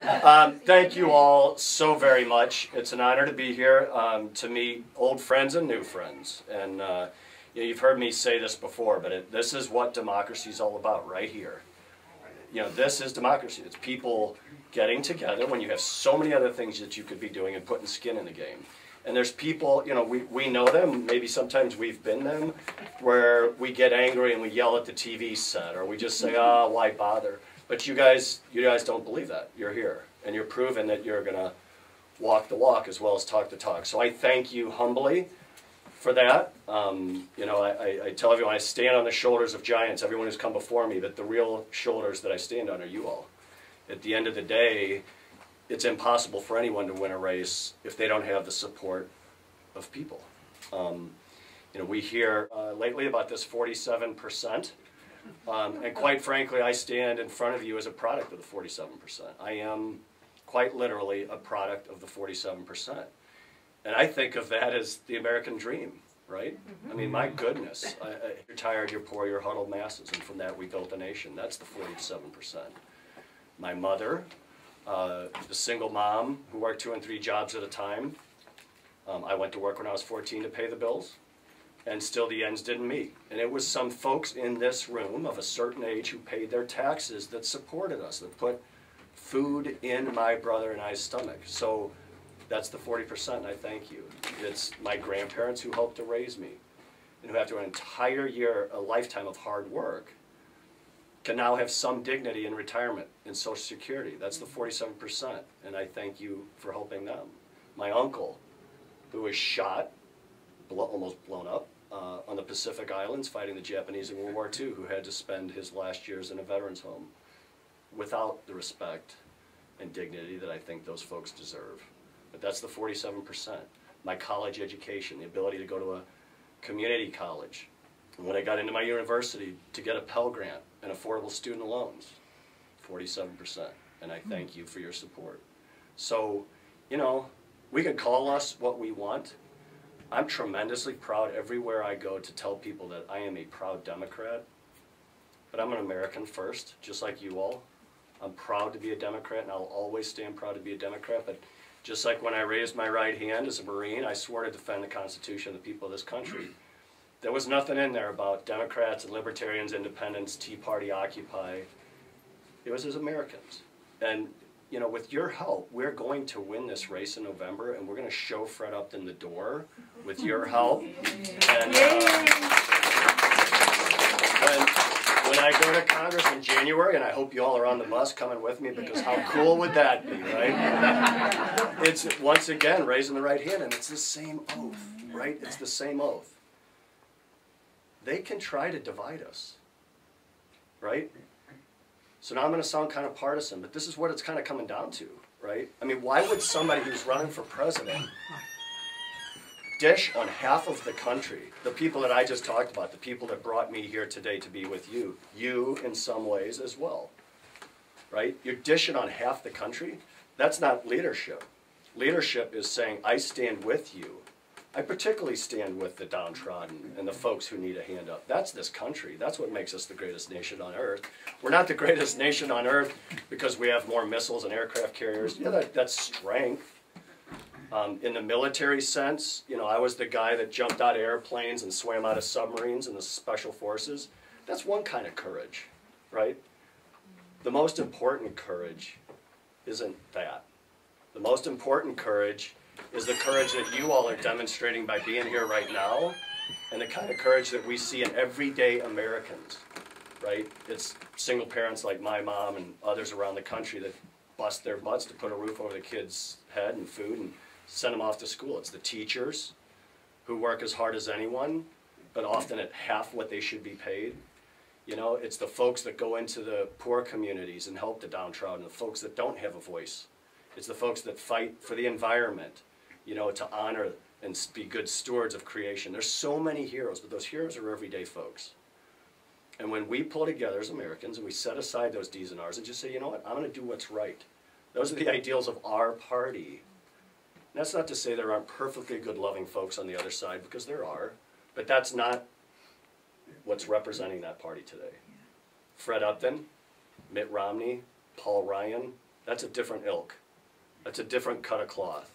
Thank you all so very much. It's an honor to be here to meet old friends and new friends. And you know, you've heard me say this before, but this is what democracy is all about right here. You know, this is democracy. It's people getting together when you have so many other things that you could be doing and putting skin in the game. And there's people, you know, we know them, maybe sometimes we've been them, where we get angry and we yell at the TV set, or we just say, oh, why bother? But you guys don't believe that. You're here, and you're proving that you're going to walk the walk as well as talk the talk. So I thank you humbly for that. You know, I tell everyone I stand on the shoulders of giants, everyone who's come before me, but the real shoulders that I stand on are you all. At the end of the day, it's impossible for anyone to win a race if they don't have the support of people. You know, we hear lately about this 47%. And quite frankly, I stand in front of you as a product of the 47%. I am quite literally a product of the 47%. And I think of that as the American dream, right? I mean, my goodness. You're tired, you're poor, you're huddled masses. And from that, we built a nation. That's the 47%. My mother, the single mom who worked 2 and 3 jobs at a time. I went to work when I was 14 to pay the bills. And still the ends didn't meet. And it was some folks in this room of a certain age who paid their taxes that supported us, that put food in my brother and I's stomach. So that's the 40%, and I thank you. It's my grandparents who helped to raise me, and who after an entire year, a lifetime of hard work, can now have some dignity in retirement in Social Security. That's the 47%, and I thank you for helping them. My uncle, who was shot, almost blown up, on the Pacific Islands fighting the Japanese in World War II, who had to spend his last years in a veterans home without the respect and dignity that I think those folks deserve. But that's the 47%. My college education, the ability to go to a community college. And when I got into my university, to get a Pell Grant and affordable student loans, 47%. And I thank you for your support. So, you know, we can call us what we want. I'm tremendously proud everywhere I go to tell people that I am a proud Democrat, but I'm an American first, just like you all. I'm proud to be a Democrat, and I'll always stand proud to be a Democrat, but just like when I raised my right hand as a Marine, I swore to defend the Constitution of the people of this country. There was nothing in there about Democrats and Libertarians, Independents, Tea Party, Occupy. It was as Americans. And you know, with your help, we're going to win this race in November, and we're going to show Fred Upton the door with your help. And when I go to Congress in January, and I hope you all are on the bus coming with me, because how cool would that be, right? It's, once again, raising the right hand, and it's the same oath, right? It's the same oath. They can try to divide us, right? So now I'm going to sound kind of partisan, but this is what it's kind of coming down to, right? I mean, why would somebody who's running for president dish on half of the country, the people that I just talked about, the people that brought me here today to be with you in some ways as well, right? You're dishing on half the country? That's not leadership. Leadership is saying, I stand with you. I particularly stand with the downtrodden and the folks who need a hand up. That's this country. That's what makes us the greatest nation on earth. We're not the greatest nation on earth because we have more missiles and aircraft carriers. Yeah, that's strength. In the military sense, you know, I was the guy that jumped out of airplanes and swam out of submarines in the special forces. That's one kind of courage, right? The most important courage isn't that. The most important courage is the courage that you all are demonstrating by being here right now, and the kind of courage that we see in everyday Americans, right? It's single parents like my mom and others around the country that bust their butts to put a roof over the kids' head and food and send them off to school. It's the teachers who work as hard as anyone, but often at half what they should be paid. You know, it's the folks that go into the poor communities and help the downtrodden, the folks that don't have a voice. It's the folks that fight for the environment, you know, to honor and be good stewards of creation. There's so many heroes, but those heroes are everyday folks. And when we pull together as Americans and we set aside those D's and R's and just say, you know what, I'm going to do what's right. Those are the ideals of our party. And that's not to say there aren't perfectly good, loving folks on the other side, because there are. But that's not what's representing that party today. Fred Upton, Mitt Romney, Paul Ryan, That's a different ilk. That's a different cut of cloth.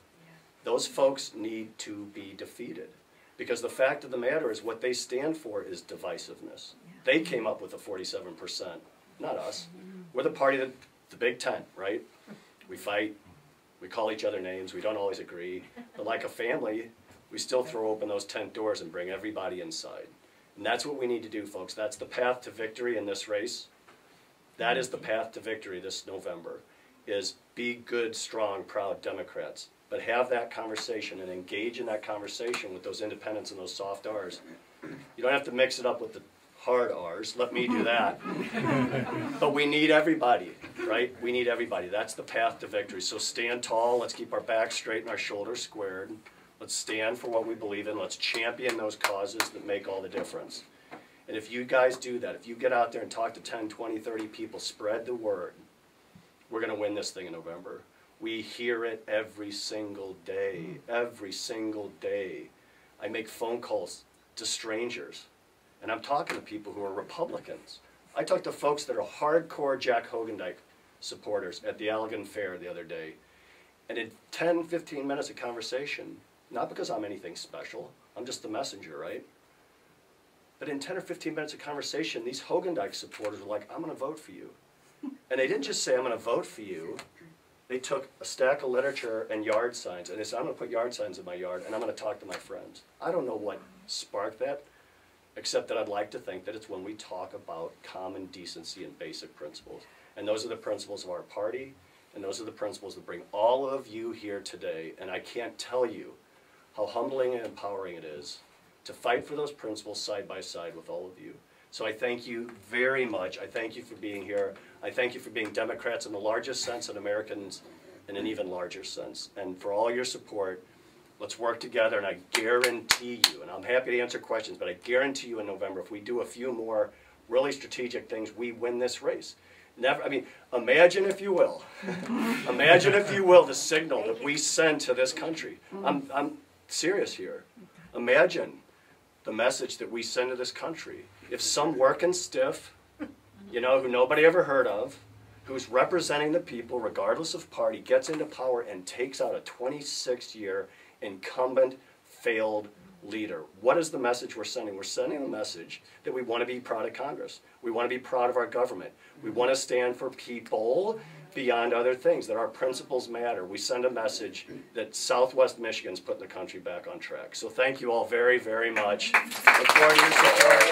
Those folks need to be defeated. Because the fact of the matter is what they stand for is divisiveness. They came up with the 47%, not us. We're the party that, the big tent, right? We fight, we call each other names, we don't always agree. But like a family, we still throw open those tent doors and bring everybody inside. And that's what we need to do, folks. That's the path to victory in this race. That is the path to victory this November, is be good, strong, proud Democrats. But have that conversation and engage in that conversation with those independents and those soft R's. You don't have to mix it up with the hard R's. Let me do that. But we need everybody, right? We need everybody. That's the path to victory. So stand tall. Let's keep our backs straight and our shoulders squared. Let's stand for what we believe in. Let's champion those causes that make all the difference. And if you guys do that, if you get out there and talk to 10, 20, 30 people, spread the word, we're going to win this thing in November. We hear it every single day, every single day. I make phone calls to strangers, and I'm talking to people who are Republicans. I talked to folks that are hardcore Jack Hogendijk supporters at the Allegan Fair the other day, and in 10, 15 minutes of conversation, not because I'm anything special, I'm just the messenger, right? But in 10 or 15 minutes of conversation, these Hogendijk supporters were like, I'm going to vote for you. And they didn't just say, I'm going to vote for you. They took a stack of literature and yard signs, and they said, I'm going to put yard signs in my yard, and I'm going to talk to my friends. I don't know what sparked that, except that I'd like to think that it's when we talk about common decency and basic principles. And those are the principles of our party, and those are the principles that bring all of you here today. And I can't tell you how humbling and empowering it is to fight for those principles side by side with all of you. So I thank you very much. I thank you for being here. I thank you for being Democrats in the largest sense and Americans in an even larger sense. And for all your support, let's work together. And I guarantee you, and I'm happy to answer questions, but I guarantee you in November, if we do a few more really strategic things, we win this race. Never, I mean, imagine if you will, imagine if you will the signal that we send to this country. I'm serious here. Imagine the message that we send to this country. If some working stiff, you know, who nobody ever heard of, who's representing the people regardless of party, gets into power and takes out a 26-year incumbent failed leader. What is the message we're sending? We're sending the message that we want to be proud of Congress. We want to be proud of our government. We want to stand for people beyond other things, that our principles matter. We send a message that Southwest Michigan's putting the country back on track. So thank you all very, very much. Look forward to your support.